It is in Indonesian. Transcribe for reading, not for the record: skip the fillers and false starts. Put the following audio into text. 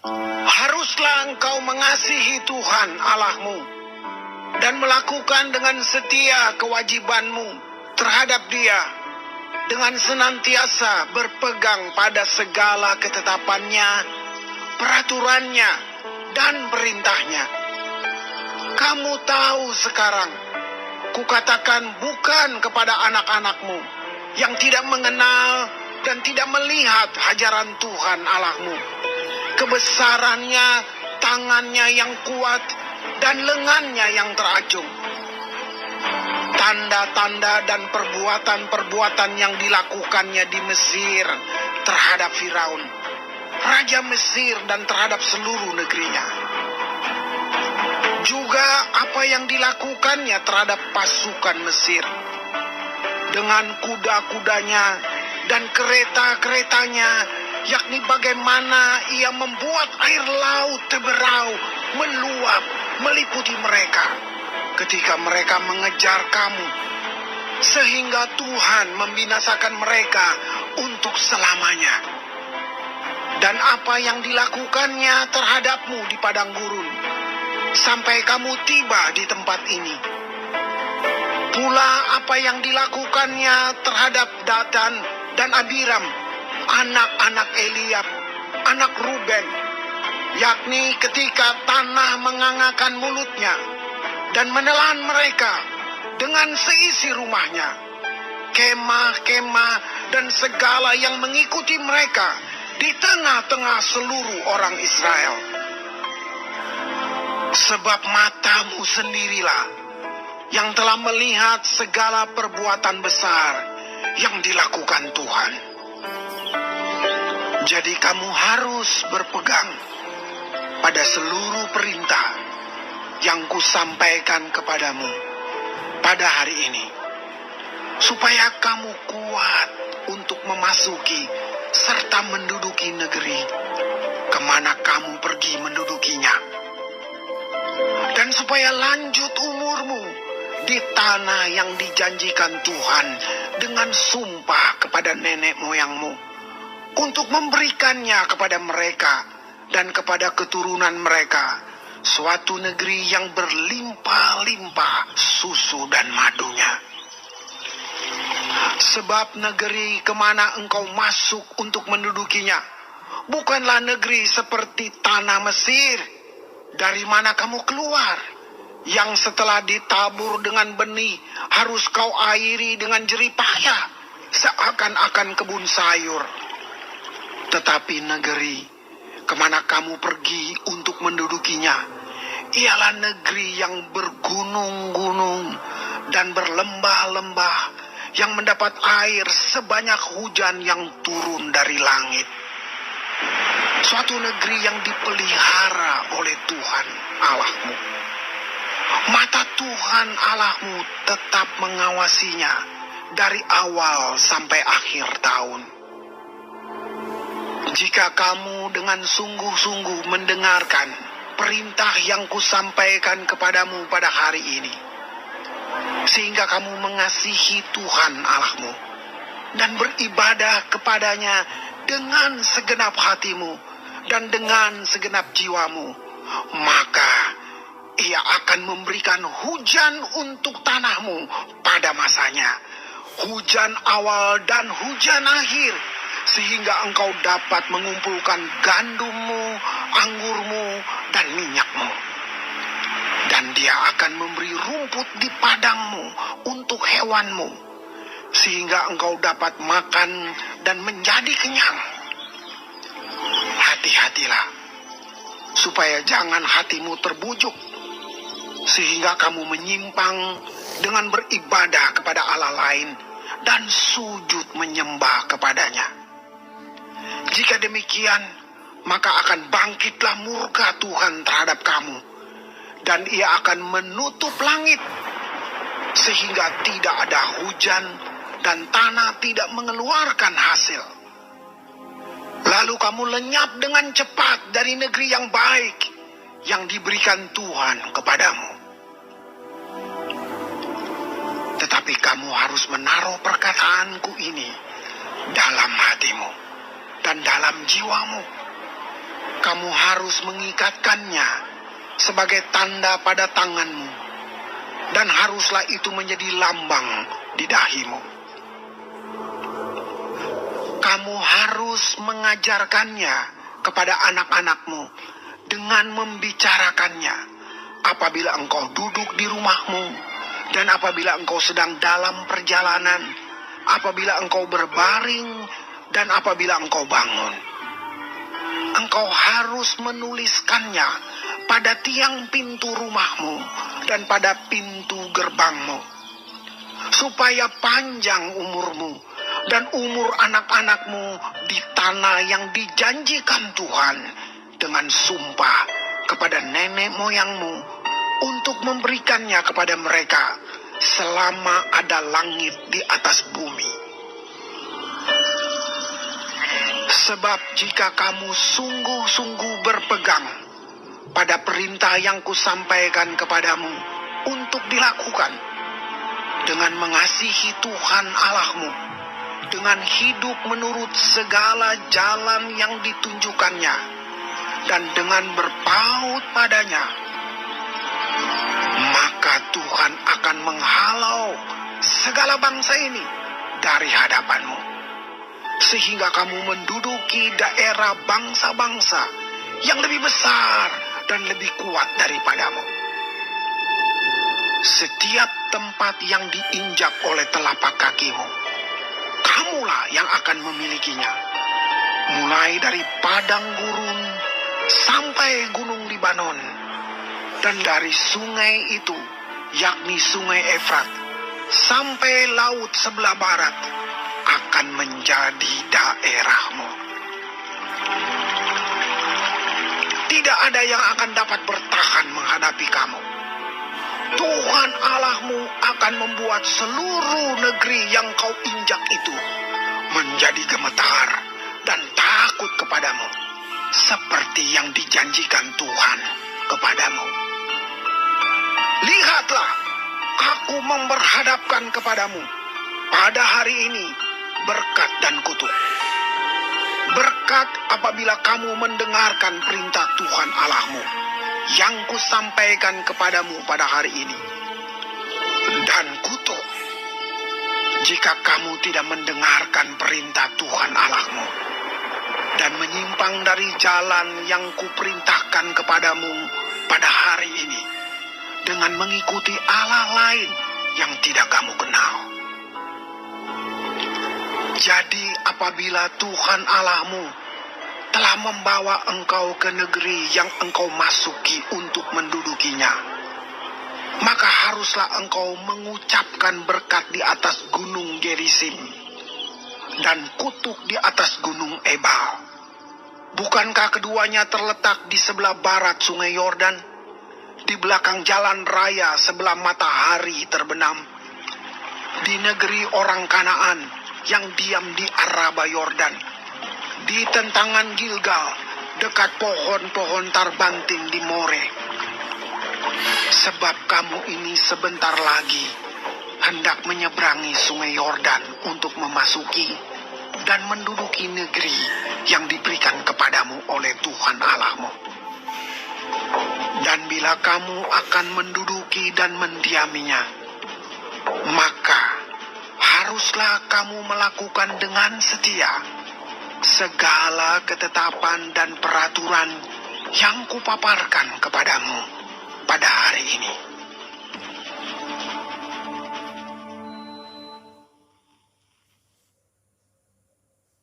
Haruslah engkau mengasihi Tuhan Allahmu dan melakukan dengan setia kewajibanmu terhadap Dia, dengan senantiasa berpegang pada segala ketetapannya, peraturannya, dan perintahnya. Kamu tahu sekarang, kukatakan bukan kepada anak-anakmu yang tidak mengenal dan tidak melihat ajaran Tuhan Allahmu, kebesarannya, tangannya yang kuat, dan lengannya yang teracung. Tanda-tanda dan perbuatan-perbuatan yang dilakukannya di Mesir terhadap Firaun, raja Mesir, dan terhadap seluruh negerinya. Juga apa yang dilakukannya terhadap pasukan Mesir, dengan kuda-kudanya dan kereta-keretanya, yakni bagaimana ia membuat air laut terberau, meluap, meliputi mereka ketika mereka mengejar kamu, sehingga Tuhan membinasakan mereka untuk selamanya. Dan apa yang dilakukannya terhadapmu di padang gurun, sampai kamu tiba di tempat ini. Pula apa yang dilakukannya terhadap Datan dan Abiram, anak-anak Eliab, anak Ruben, yakni ketika tanah mengangakan mulutnya dan menelan mereka dengan seisi rumahnya, kemah-kemah dan segala yang mengikuti mereka di tengah-tengah seluruh orang Israel. Sebab matamu sendirilah yang telah melihat segala perbuatan besar yang dilakukan Tuhan. Jadi kamu harus berpegang pada seluruh perintah yang kusampaikan kepadamu pada hari ini, supaya kamu kuat untuk memasuki serta menduduki negeri kemana kamu pergi mendudukinya, dan supaya lanjut umurmu di tanah yang dijanjikan Tuhan dengan sumpah kepada nenek moyangmu, untuk memberikannya kepada mereka dan kepada keturunan mereka, suatu negeri yang berlimpah-limpah susu dan madunya. Sebab negeri kemana engkau masuk untuk mendudukinya bukanlah negeri seperti tanah Mesir, dari mana kamu keluar, yang setelah ditabur dengan benih harus kau airi dengan jerih payah, seakan-akan kebun sayur. Tetapi negeri kemana kamu pergi untuk mendudukinya ialah negeri yang bergunung-gunung dan berlembah-lembah, yang mendapat air sebanyak hujan yang turun dari langit. Suatu negeri yang dipelihara oleh Tuhan Allahmu. Mata Tuhan Allahmu tetap mengawasinya dari awal sampai akhir tahun. Jika kamu dengan sungguh-sungguh mendengarkan perintah yang kusampaikan kepadamu pada hari ini, sehingga kamu mengasihi Tuhan Allahmu dan beribadah kepadanya dengan segenap hatimu dan dengan segenap jiwamu, maka Ia akan memberikan hujan untuk tanahmu pada masanya, hujan awal dan hujan akhir, sehingga engkau dapat mengumpulkan gandummu, anggurmu, dan minyakmu. Dan Dia akan memberi rumput di padangmu untuk hewanmu, sehingga engkau dapat makan dan menjadi kenyang. Hati-hatilah, supaya jangan hatimu terbujuk, sehingga kamu menyimpang dengan beribadah kepada Allah lain dan sujud menyembah kepadanya. Jika demikian, maka akan bangkitlah murka Tuhan terhadap kamu, dan Ia akan menutup langit sehingga tidak ada hujan dan tanah tidak mengeluarkan hasil. Lalu kamu lenyap dengan cepat dari negeri yang baik yang diberikan Tuhan kepadamu. Tetapi kamu harus menaruh perkataanku ini dalam hatimu dan dalam jiwamu. kamu harus mengikatkannya sebagai tanda pada tanganmu, dan haruslah itu menjadi lambang di dahimu. Kamu harus mengajarkannya kepada anak-anakmu dengan membicarakannya apabila engkau duduk di rumahmu, dan apabila engkau sedang dalam perjalanan, apabila engkau berbaring, dan apabila engkau bangun. Engkau harus menuliskannya pada tiang pintu rumahmu dan pada pintu gerbangmu, supaya panjang umurmu dan umur anak-anakmu di tanah yang dijanjikan Tuhan dengan sumpah kepada nenek moyangmu untuk memberikannya kepada mereka selama ada langit di atas bumi. Sebab jika kamu sungguh-sungguh berpegang pada perintah yang kusampaikan kepadamu untuk dilakukan, dengan mengasihi Tuhan Allahmu, dengan hidup menurut segala jalan yang ditunjukkannya, dan dengan berpaut padanya, maka Tuhan akan menghalau segala bangsa ini dari hadapanmu, sehingga kamu menduduki daerah bangsa-bangsa yang lebih besar dan lebih kuat daripadamu. Setiap tempat yang diinjak oleh telapak kakimu, kamulah yang akan memilikinya, mulai dari padang gurun sampai gunung Libanon, dan dari sungai itu, yakni sungai Efrat, sampai laut sebelah barat, akan menjadi daerahmu. Tidak ada yang akan dapat bertahan menghadapi kamu. Tuhan Allahmu akan membuat seluruh negeri yang kau injak itu menjadi gemetar dan takut kepadamu, seperti yang dijanjikan Tuhan kepadamu. Lihatlah, aku memperhadapkan kepadamu pada hari ini berkat dan kutuk. Berkat apabila kamu mendengarkan perintah Tuhan Allahmu yang kusampaikan kepadamu pada hari ini. Dan kutuk jika kamu tidak mendengarkan perintah Tuhan Allahmu dan menyimpang dari jalan yang kuperintahkan kepadamu pada hari ini, dengan mengikuti Allah lain yang tidak kamu kenal. Jadi apabila Tuhan Allahmu telah membawa engkau ke negeri yang engkau masuki untuk mendudukinya, maka haruslah engkau mengucapkan berkat di atas gunung Gerisim dan kutuk di atas gunung Ebal. Bukankah keduanya terletak di sebelah barat sungai Yordan, di belakang jalan raya sebelah matahari terbenam, di negeri orang Kanaan yang diam di Araba Yordan, di tentangan Gilgal, dekat pohon-pohon tarbanting di More? Sebab kamu ini sebentar lagi hendak menyeberangi sungai Yordan untuk memasuki dan menduduki negeri yang diberikan kepadamu oleh Tuhan Allahmu. Dan bila kamu akan menduduki dan mendiaminya, maka haruslah kamu melakukan dengan setia segala ketetapan dan peraturan yang kupaparkan kepadamu pada hari ini.